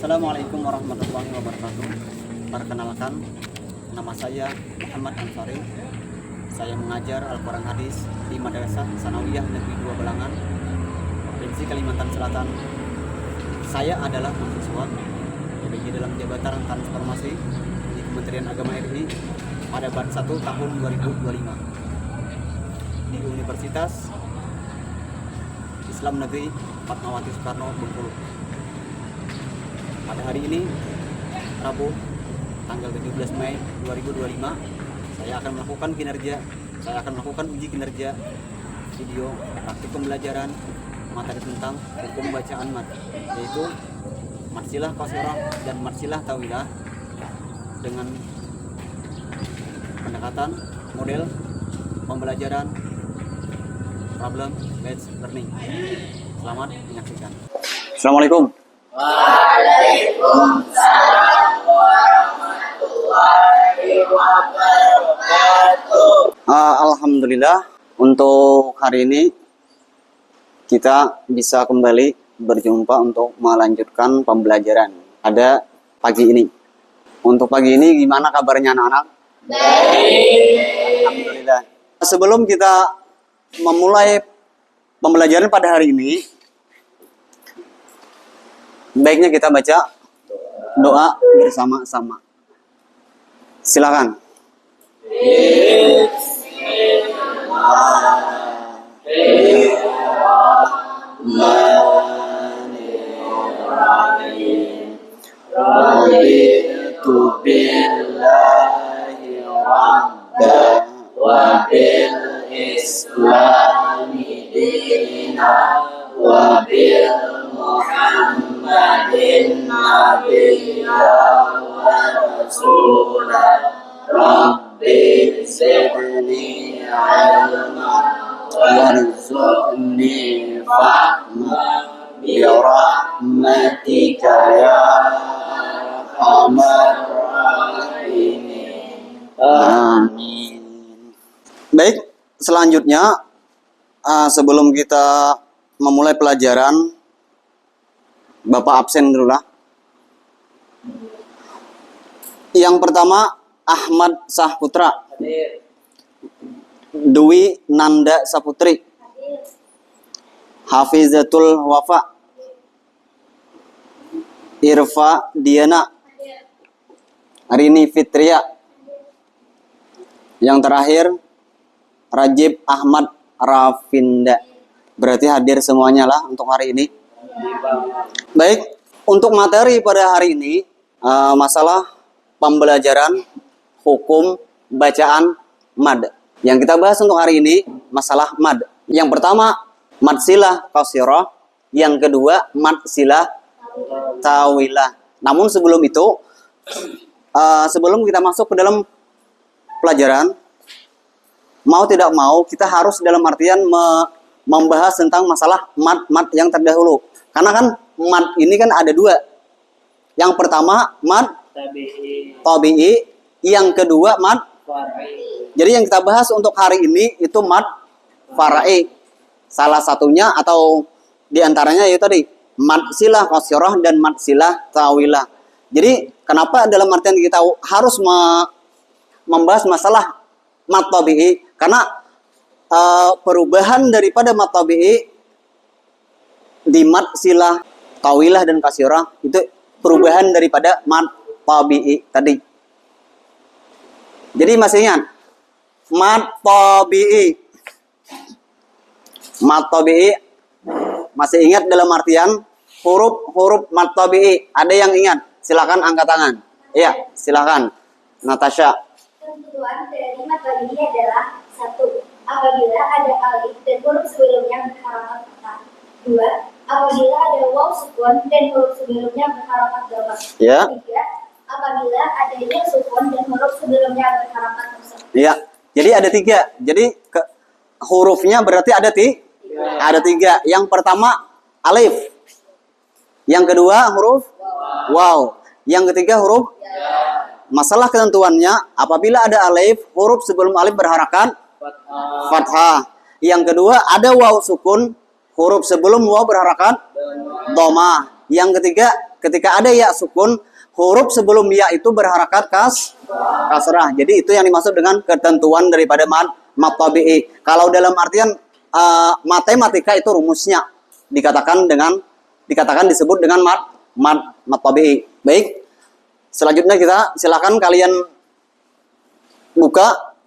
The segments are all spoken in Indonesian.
Assalamualaikum warahmatullahi wabarakatuh. Perkenalkan, nama saya Muhammad Ansari. Saya mengajar Al-Quran Hadis di Madrasah Sanawiyah Negeri 2 Balangan, Provinsi Kalimantan Selatan. Saya adalah mahasiswa PBG dalam Jabatan Transformasi di Kementerian Agama RI pada bat 1 tahun 2025 di Universitas Islam Negeri Fatmawati Soekarno, Bengkulu. Pada hari ini, Rabu, tanggal 17 Mei 2025, saya akan melakukan uji kinerja video praktik pembelajaran materi tentang hukum bacaan mat, yaitu matsilah qasirah dan matsilah tawilah dengan pendekatan model pembelajaran problem based learning. Selamat menyaksikan. Assalamualaikum. Waalaikumsalam warahmatullahi wabarakatuh. Alhamdulillah, untuk hari ini kita bisa kembali berjumpa untuk melanjutkan pembelajaran pada pagi ini. Untuk pagi ini gimana kabarnya anak-anak? Baik. Alhamdulillah. Sebelum kita memulai pembelajaran pada hari ini, baiknya kita baca doa bersama-sama. Silakan. Bismillahirrahmanirrahim. Raditu billahi rabban wa bil islami dinan wa bil Muhammadin nabiyya wa rasulah. Rabbi zidni ilma warzuqni fahma bi rahmatika ya arhamar rahimin. Amin. Baik, selanjutnya sebelum kita memulai pelajaran, Bapak absen dulu lah. Yang pertama, Ahmad Sahputra. Dwi Nanda Saputri. Hafizatul Wafa. Irfa Diana. Rini Fitria. Yang terakhir, Rajib Ahmad Rafinda. Berarti hadir semuanya lah untuk hari ini. Baik, untuk materi pada hari ini, masalah pembelajaran hukum bacaan mad. Yang kita bahas untuk hari ini, masalah mad. Yang pertama, mad silah qasirah. Yang kedua, mad silah tawilah. Namun sebelum itu, sebelum kita masuk ke dalam pelajaran, mau tidak mau, kita harus dalam artian membahas tentang masalah mad yang terdahulu. Karena kan mad ini kan ada dua. Yang pertama mad tabi'i, yang kedua mad fara'i. Jadi yang kita bahas untuk hari ini itu mad fara'i. Salah satunya atau diantaranya yaitu tadi mad silah qasirah dan mad silah tawilah. Jadi kenapa dalam artian kita harus membahas masalah mad tabi'i? Karena perubahan daripada mad tabi'i di mad silah tawilah dan qasirah itu perubahan daripada mad tabi'i tadi. Jadi masih ingat mad tabi'i? Mad tabi'i masih ingat dalam artian huruf mad tabi'i? Ada yang ingat? Silakan angkat tangan. Iya, silakan. Natasha. Ketentuan dari mad tabi'i adalah: 1. Apabila ada alif dan huruf sebelumnya berharakat fathah. 2. Apabila ada waw sukun dan huruf sebelumnya berharakat dhammah. Ya. 3. Apabila ada ya sukun dan huruf sebelumnya berharakat kasrah. Ya. Jadi ada 3. Jadi hurufnya berarti ada ada 3. Yang pertama alif. Yang kedua huruf waw. Yang ketiga huruf masalah ketentuannya, apabila ada alif, huruf sebelum alif berharakat fathah. Yang kedua ada waw sukun, huruf sebelum waw berharakat dhammah. Yang ketiga ketika ada ya sukun, huruf sebelum ya itu berharakat kasrah. Jadi itu yang dimaksud dengan ketentuan daripada mad tabi'i. Kalau dalam artian matematika itu rumusnya dikatakan disebut dengan mad tabi'i. Baik. Selanjutnya kita silakan kalian buka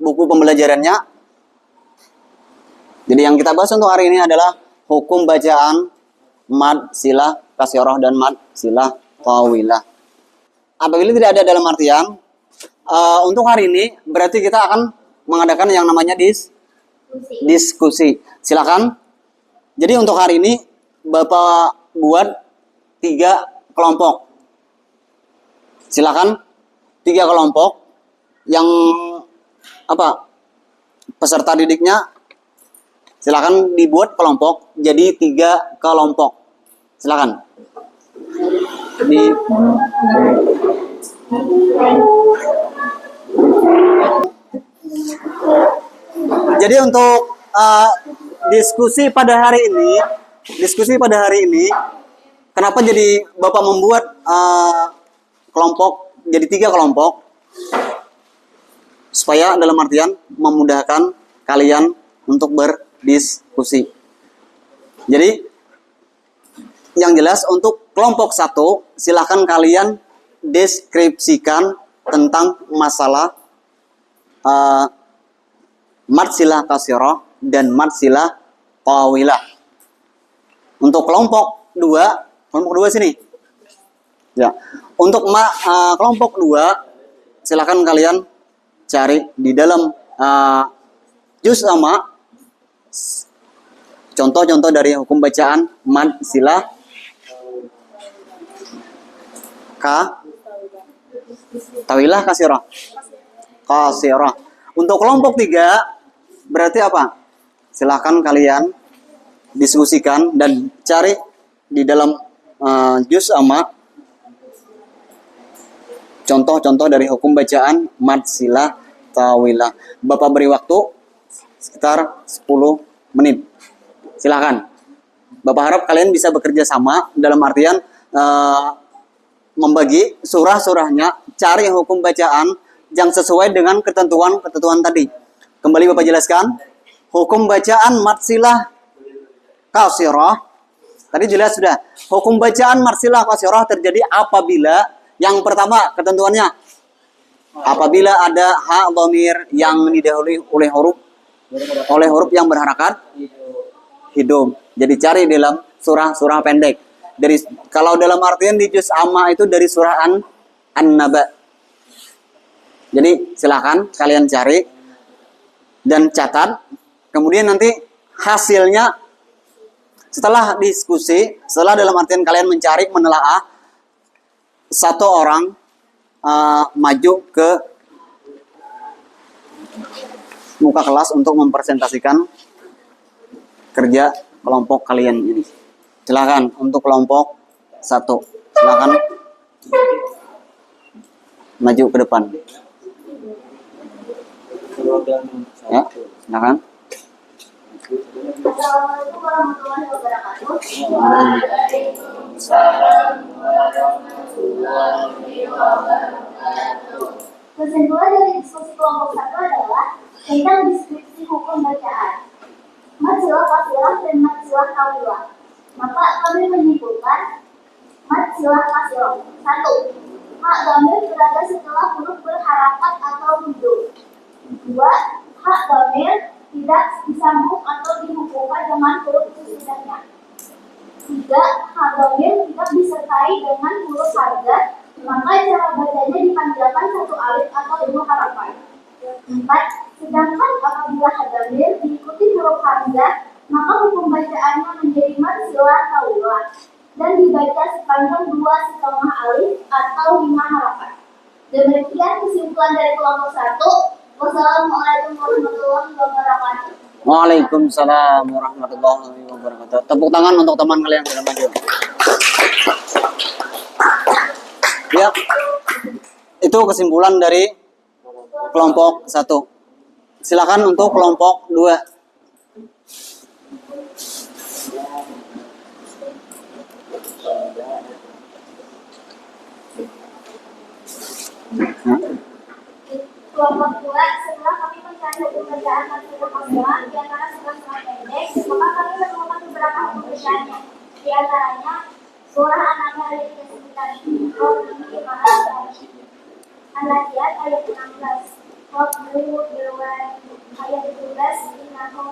buku pembelajarannya. Jadi yang kita bahas untuk hari ini adalah hukum bacaan mad silah kasirah dan mad silah tawilah. Apabila tidak ada dalam artian untuk hari ini berarti kita akan mengadakan yang namanya diskusi. Silakan. Jadi untuk hari ini Bapak buat 3 kelompok. Silakan 3 kelompok yang peserta didiknya silakan dibuat kelompok jadi 3 kelompok. Silakan. Jadi untuk diskusi pada hari ini, kenapa jadi Bapak membuat kelompok jadi 3 kelompok? Supaya dalam artian memudahkan kalian untuk berdiskusi. Jadi yang jelas untuk kelompok 1 silakan kalian deskripsikan tentang masalah mad silah kasirah dan mad silah tawilah. Untuk kelompok 2 sini. Ya. Untuk kelompok 2 silakan kalian cari di dalam juz amma contoh-contoh dari hukum bacaan mad silah tawilah kasirah. Untuk kelompok 3 berarti apa? Silakan kalian diskusikan dan cari di dalam juz amma contoh-contoh dari hukum bacaan mad silah tawilah. Bapak beri waktu sekitar 10 menit. Silakan. Bapak harap kalian bisa bekerja sama dalam artian membagi surah-surahnya, cari hukum bacaan yang sesuai dengan ketentuan tadi. Kembali Bapak jelaskan. Hukum bacaan mad silah kasirah. Tadi jelas sudah. Hukum bacaan mad silah kasirah terjadi apabila yang pertama ketentuannya apabila ada ha dhamir yang didahului oleh huruf yang berharakat hidung. Jadi cari dalam surah pendek. Kalau dalam artian di juz amma itu dari surah An-Naba. Jadi silakan kalian cari dan catat. Kemudian nanti hasilnya setelah diskusi, setelah dalam artian kalian mencari, menelaah, 1 orang maju ke muka kelas untuk mempresentasikan kerja kelompok kalian ini. Silakan untuk kelompok 1. Silakan maju ke depan. Ya, silakan. Assalamualaikum warahmatullahi wabarakatuh. Kesimpulan dari diskusi kelompok 1 adalah tentang deskripsi hukum bacaan mad silah kasirah dan mad silah tawilah. Maka kami menyimpulkan mad silah kasirah. 1. Hak dhamir berada setelah huruf berharakat atau hidup. 2. Hak dhamir tidak disambung atau dihubungkan dengan huruf sesudahnya. 3. Hak dhamir tidak disertai dengan huruf harga, maka cara bacanya dipanjangkan 1 alif atau 2 harapan. 4. Sedangkan apabila hak dhamir diikuti huruf harga, maka hukum bacaannya menjadi mad silah tawilah dan dibaca sepanjang 2,5 alif atau 5 harapan. Demikian kesimpulan dari kelompok 1. Wassalamualaikum warahmatullahi wabarakatuh. Waalaikumsalam warahmatullahi wabarakatuh. Tepuk tangan untuk teman kalian yang sudah maju. Ya, itu kesimpulan dari kelompok 1. Silakan untuk kelompok 2. Kelompok 2, setelah kami mencari hukum bacaan maksimal kosongan di antara surah-surah pendek, maka kami menemukan beberapa hukum bacaannya. Di antaranya surah An-Naml ayat 39, An-Nazi'at ayat 16, Hud ayat 17, Innahu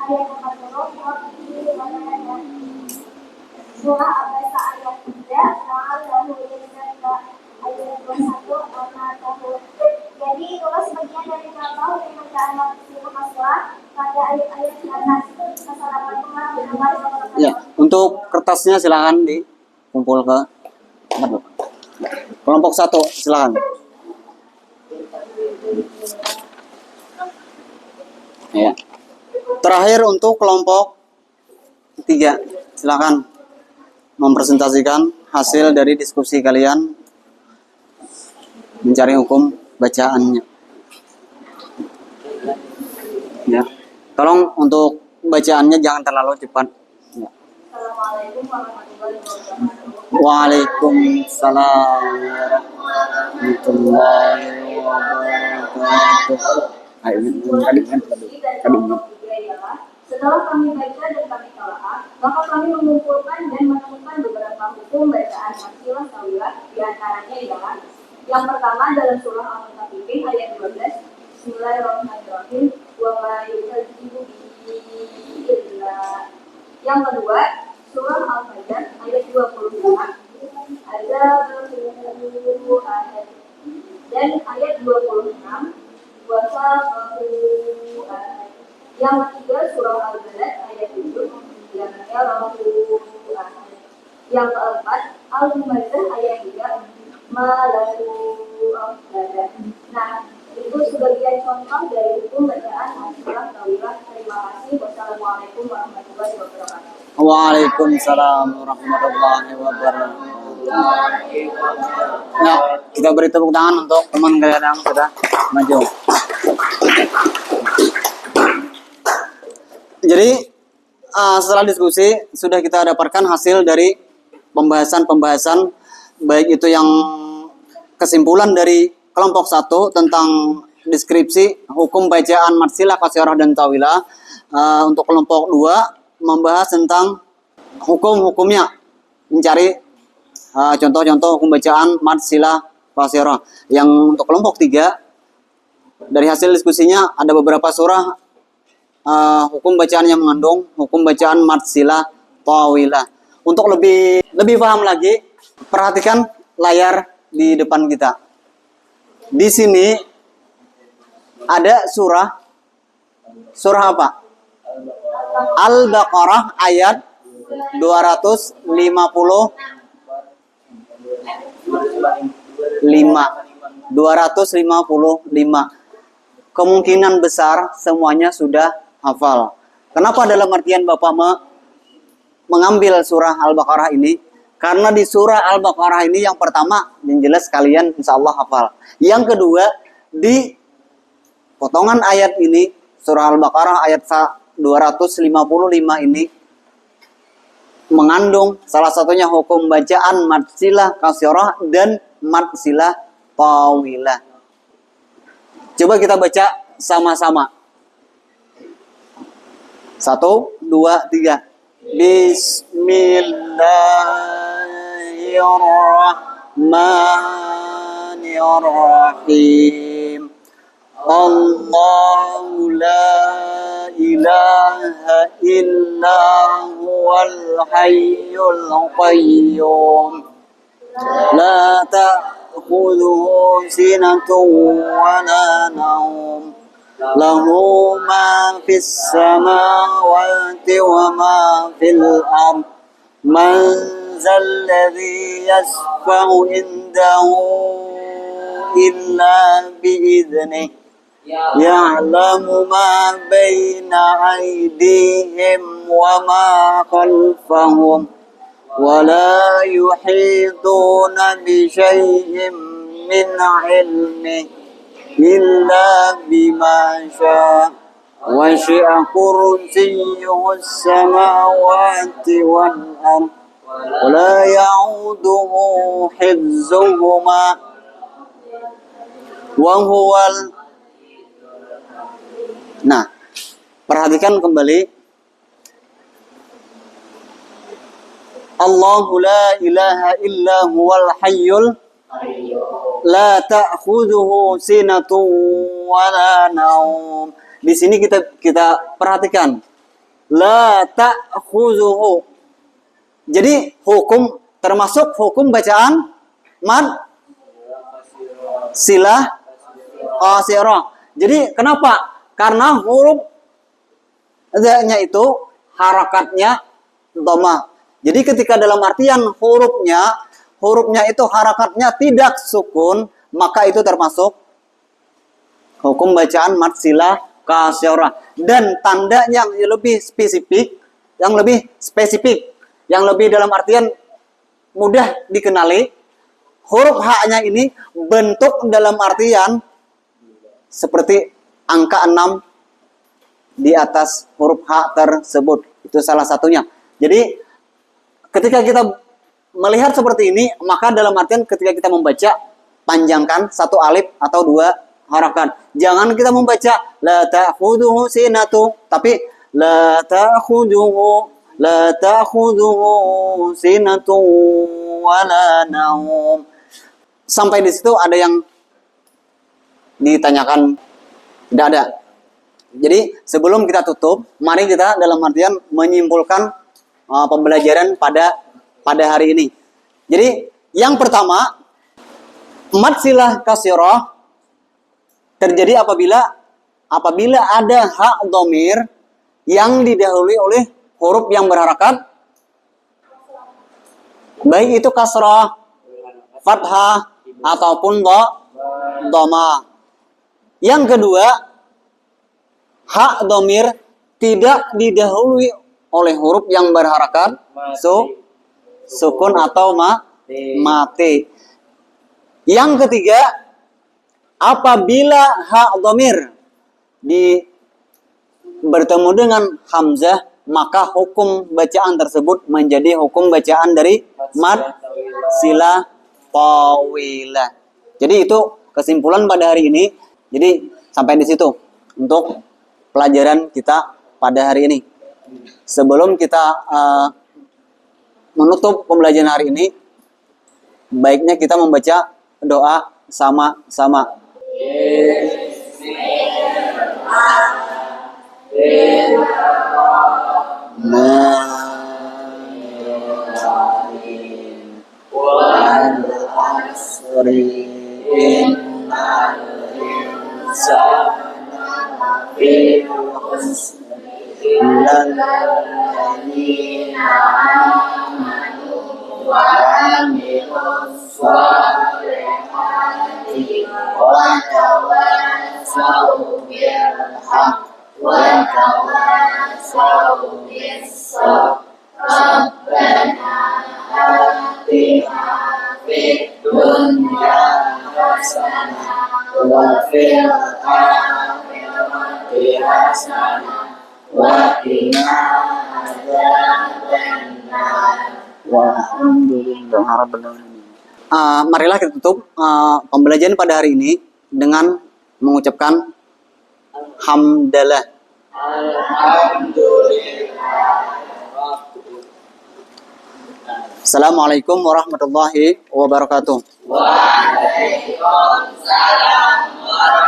ayat 40, surah Abasa ayat 3, La'allahu yazakka ayat 21, An-Nahl. Jadi itulah sebagian dari contoh dari bacaan maksimal kosongan pada ayat-ayat di atas. Assalamualaikum warahmatullahi wabarakatuh. Ya, untuk kertasnya silakan dikumpul ke tempat Bapak. Kelompok 1 silakan. Ya. Terakhir untuk kelompok 3 silakan mempresentasikan hasil dari diskusi kalian mencari hukum bacaannya. Ya. Tolong untuk bacaannya jangan terlalu cepat. Ya. Assalamualaikum warahmatullahi wabarakatuh. Waalaikumsalam warahmatullahi wabarakatuh. Ayo, Setelah kami baca dan kami telaah, maka kami mengumpulkan dan menemukan beberapa hukum bacaan maksimal sawilah. Di antaranya ialah yang pertama dalam surah Al-Mutaffifin ayat 12, Bismillahirrahmanirrahim, wa ma yukadzibu bihi illa. Yang kedua, surah Al-Fajr ayat 25, ada berpuluh ayat, dan ayat 26, puasa ayat. Yang ketiga, surah Al-Balad ayat 7, yang ayat. Yang keempat, Al-Maidah ayat 3, Malahu Abdadah. Nah, itu sebagian contoh dari hukum bacaan maksimal tawilah. Terima kasih. Wassalamualaikum warahmatullahi wabarakatuh. Waalaikumsalam warahmatullahi wabarakatuh. Nah, kita beri tepuk tangan untuk teman kalian yang sudah maju. Jadi setelah diskusi sudah kita dapatkan hasil dari pembahasan baik itu yang kesimpulan dari kelompok 1 tentang deskripsi hukum bacaan matsilah, qasirah dan tawilah. Untuk kelompok 2 membahas tentang hukum-hukumnya, mencari contoh-contoh hukum bacaan matsilah, qasirah. Yang untuk kelompok 3 dari hasil diskusinya ada beberapa surah hukum bacaan yang mengandung hukum bacaan matsilah, tawilah. Untuk lebih paham lagi, perhatikan layar di depan kita. Di sini ada surah apa? Al-Baqarah ayat 255. Kemungkinan besar semuanya sudah hafal. Kenapa dalam artian Bapak mengambil surah Al-Baqarah ini? Karena di surah Al-Baqarah ini yang pertama, yang jelas kalian insya Allah hafal. Yang kedua, di potongan ayat ini, surah Al-Baqarah ayat 255 ini, mengandung salah satunya hukum bacaan matsilah, qasirah, dan matsilah, tawilah. Coba kita baca sama-sama. 1, 2, 3. Bismillahirrahmanirrahim. Allahu la ilaha illa huwal hayyul qayyum. La ta'khudhuhu sinatun wa la nawm. Lahu ma fis samawati wa ma fil ard. Man zal ladzi yashfa'u indahu illa bi'idhnihi. Ya'lamu ma baina aydihim wa ma khalfahum. Wa la yuhituna bi syai'in min ilmihi illa bima syaa. Wasi'a kursiyyuhu as-samawati wal ard. Wa la ya'uduhu hifdzuhuma. wa huwal. Nah, perhatikan kembali. Allahu la ilaha illa huwal hayyul la ta'khudhuhu sinatun wa la naum. Di sini kita perhatikan la ta'khudhuhu. Jadi hukum termasuk hukum bacaan mad silah qasirah. Jadi kenapa? Karena huruf nya itu harakatnya dhammah. Jadi ketika dalam artian hurufnya itu harakatnya tidak sukun, maka itu termasuk hukum bacaan mad silah qasirah. Dan tanda yang lebih spesifik, yang lebih dalam artian mudah dikenali, huruf H-nya ini bentuk dalam artian seperti angka 6 di atas huruf H tersebut. Itu salah satunya. Jadi ketika kita melihat seperti ini, maka dalam artian ketika kita membaca, panjangkan satu alif atau dua harakat. Jangan kita membaca la ta'khudhuhu sinatu, tapi la ta'khudhuhu sinatu wa la naum. Sampai di situ ada yang ditanyakan? Tidak ada. Jadi sebelum kita tutup, mari kita dalam artian menyimpulkan pembelajaran pada hari ini. Jadi yang pertama, mad silah qasirah terjadi apabila ada hak dhamir yang didahului oleh huruf yang berharakat, baik itu kasrah, fathah ataupun dhammah. Yang kedua, hak dhamir tidak didahului oleh huruf yang berharakat sukun atau mati. Yang ketiga, apabila hak dhamir bertemu dengan hamzah, maka hukum bacaan tersebut menjadi hukum bacaan dari mad silah tawilah. Jadi itu kesimpulan pada hari ini. Jadi sampai di situ untuk pelajaran kita pada hari ini. Sebelum kita menutup pembelajaran hari ini, baiknya kita membaca doa sama-sama. Marilah kita tutup pembelajaran pada hari ini dengan mengucapkan hamdalah. Assalamualaikum warahmatullahi wabarakatuh. Waalaikumsalam warahmatullahi wabarakatuh.